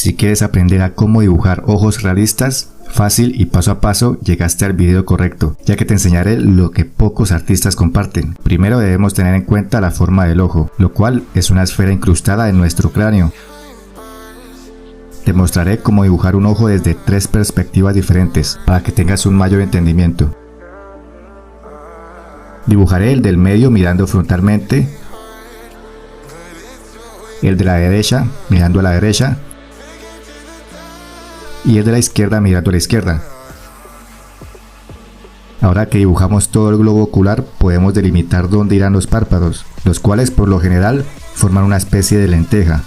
Si quieres aprender a cómo dibujar ojos realistas, fácil y paso a paso, llegaste al video correcto, ya que te enseñaré lo que pocos artistas comparten. Primero debemos tener en cuenta la forma del ojo, lo cual es una esfera incrustada en nuestro cráneo. Te mostraré cómo dibujar un ojo desde 3 perspectivas diferentes, para que tengas un mayor entendimiento. Dibujaré el del medio mirando frontalmente, el de la derecha mirando a la derecha, y el de la izquierda mirando a la izquierda. Ahora que dibujamos todo el globo ocular, podemos delimitar dónde irán los párpados, los cuales por lo general forman una especie de lenteja.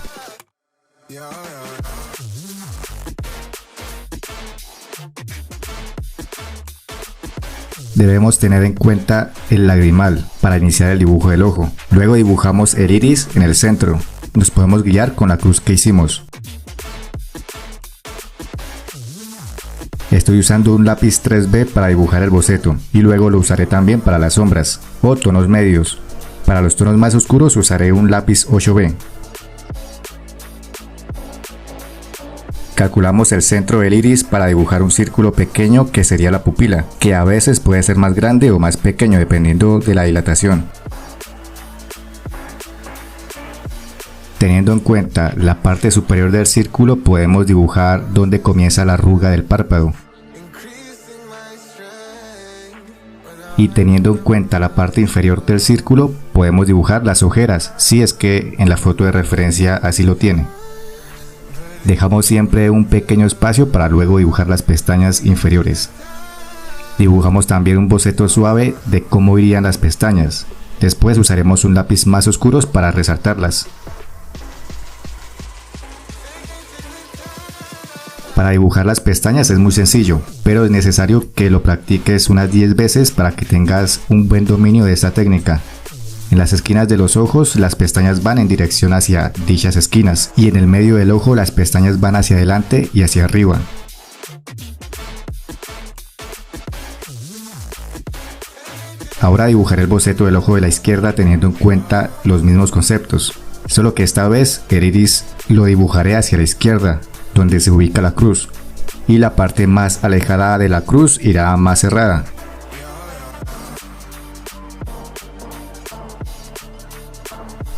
Debemos tener en cuenta el lagrimal para iniciar el dibujo del ojo. Luego dibujamos el iris en el centro. Nos podemos guiar con la cruz que hicimos. Estoy usando un lápiz 3B para dibujar el boceto y luego lo usaré también para las sombras o tonos medios. Para los tonos más oscuros usaré un lápiz 8B. Calculamos el centro del iris para dibujar un círculo pequeño que sería la pupila, que a veces puede ser más grande o más pequeño dependiendo de la dilatación. Teniendo en cuenta la parte superior del círculo, podemos dibujar donde comienza la arruga del párpado. Y teniendo en cuenta la parte inferior del círculo, podemos dibujar las ojeras, si es que en la foto de referencia así lo tiene. Dejamos siempre un pequeño espacio para luego dibujar las pestañas inferiores. Dibujamos también un boceto suave de cómo irían las pestañas. Después usaremos un lápiz más oscuro para resaltarlas. Para dibujar las pestañas es muy sencillo, pero es necesario que lo practiques unas 10 veces para que tengas un buen dominio de esta técnica. En las esquinas de los ojos las pestañas van en dirección hacia dichas esquinas y en el medio del ojo las pestañas van hacia adelante y hacia arriba. Ahora dibujaré el boceto del ojo de la izquierda teniendo en cuenta los mismos conceptos, solo que esta vez el iris lo dibujaré hacia la izquierda, donde se ubica la cruz, y la parte más alejada de la cruz irá más cerrada.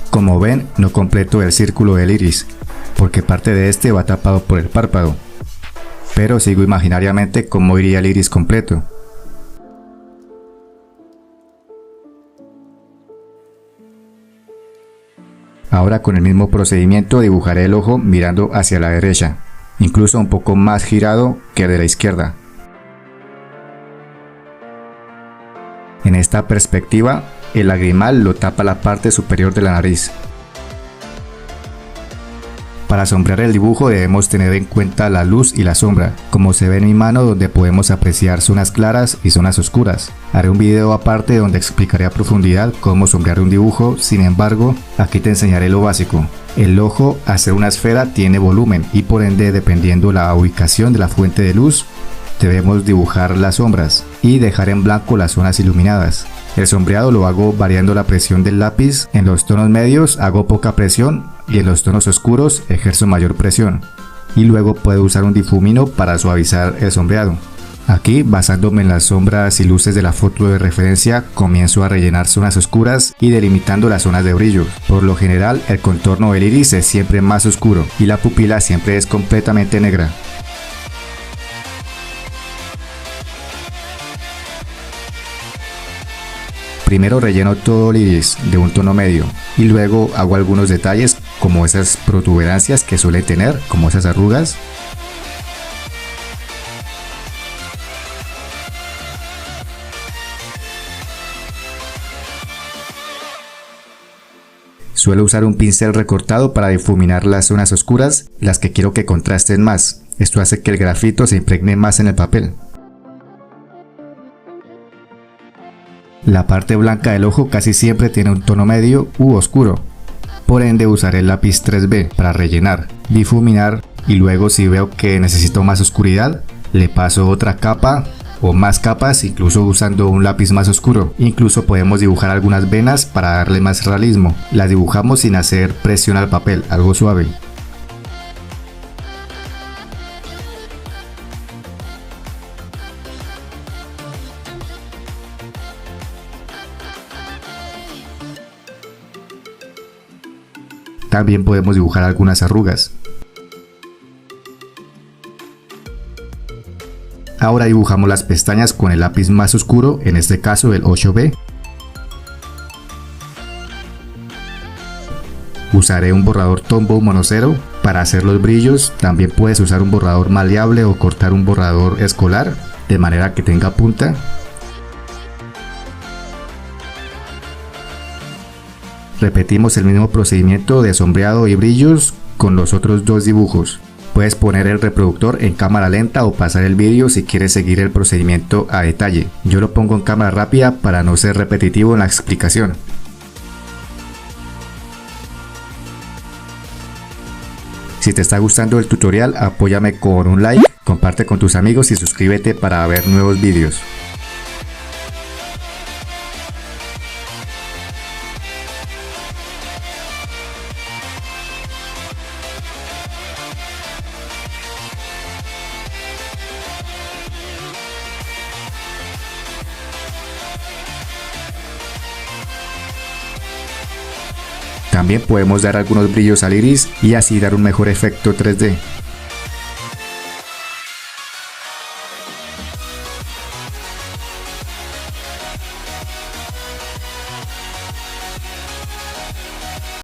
Como ven, no completo el círculo del iris, porque parte de este va tapado por el párpado, pero sigo imaginariamente cómo iría el iris completo. Ahora con el mismo procedimiento dibujaré el ojo mirando hacia la derecha, incluso un poco más girado que el de la izquierda. En esta perspectiva, el lagrimal lo tapa la parte superior de la nariz. Para sombrear el dibujo debemos tener en cuenta la luz y la sombra, como se ve en mi mano donde podemos apreciar zonas claras y zonas oscuras. Haré un video aparte donde explicaré a profundidad cómo sombrear un dibujo, sin embargo, aquí te enseñaré lo básico. El ojo, al ser una esfera, tiene volumen y por ende, dependiendo la ubicación de la fuente de luz, debemos dibujar las sombras y dejar en blanco las zonas iluminadas. El sombreado lo hago variando la presión del lápiz. En los tonos medios hago poca presión y en los tonos oscuros ejerzo mayor presión. Y luego puedo usar un difumino para suavizar el sombreado. Aquí, basándome en las sombras y luces de la foto de referencia, comienzo a rellenar zonas oscuras y delimitando las zonas de brillo. Por lo general, el contorno del iris es siempre más oscuro y la pupila siempre es completamente negra. Primero relleno todo el iris de un tono medio y luego hago algunos detalles como esas protuberancias que suele tener, como esas arrugas. Suelo usar un pincel recortado para difuminar las zonas oscuras, las que quiero que contrasten más. Esto hace que el grafito se impregne más en el papel. La parte blanca del ojo casi siempre tiene un tono medio u oscuro, por ende usaré el lápiz 3B para rellenar, difuminar y luego si veo que necesito más oscuridad, le paso otra capa o más capas, incluso usando un lápiz más oscuro. Incluso podemos dibujar algunas venas para darle más realismo. Las dibujamos sin hacer presión al papel, algo suave. También podemos dibujar algunas arrugas. Ahora dibujamos las pestañas con el lápiz más oscuro, en este caso el 8B. Usaré un borrador Tombow monocero para hacer los brillos. También puedes usar un borrador maleable o cortar un borrador escolar de manera que tenga punta. Repetimos el mismo procedimiento de sombreado y brillos con los otros dos dibujos. Puedes poner el reproductor en cámara lenta o pasar el vídeo si quieres seguir el procedimiento a detalle. Yo lo pongo en cámara rápida para no ser repetitivo en la explicación. Si te está gustando el tutorial, apóyame con un like, comparte con tus amigos y suscríbete para ver nuevos vídeos. También podemos dar algunos brillos al iris y así dar un mejor efecto 3D.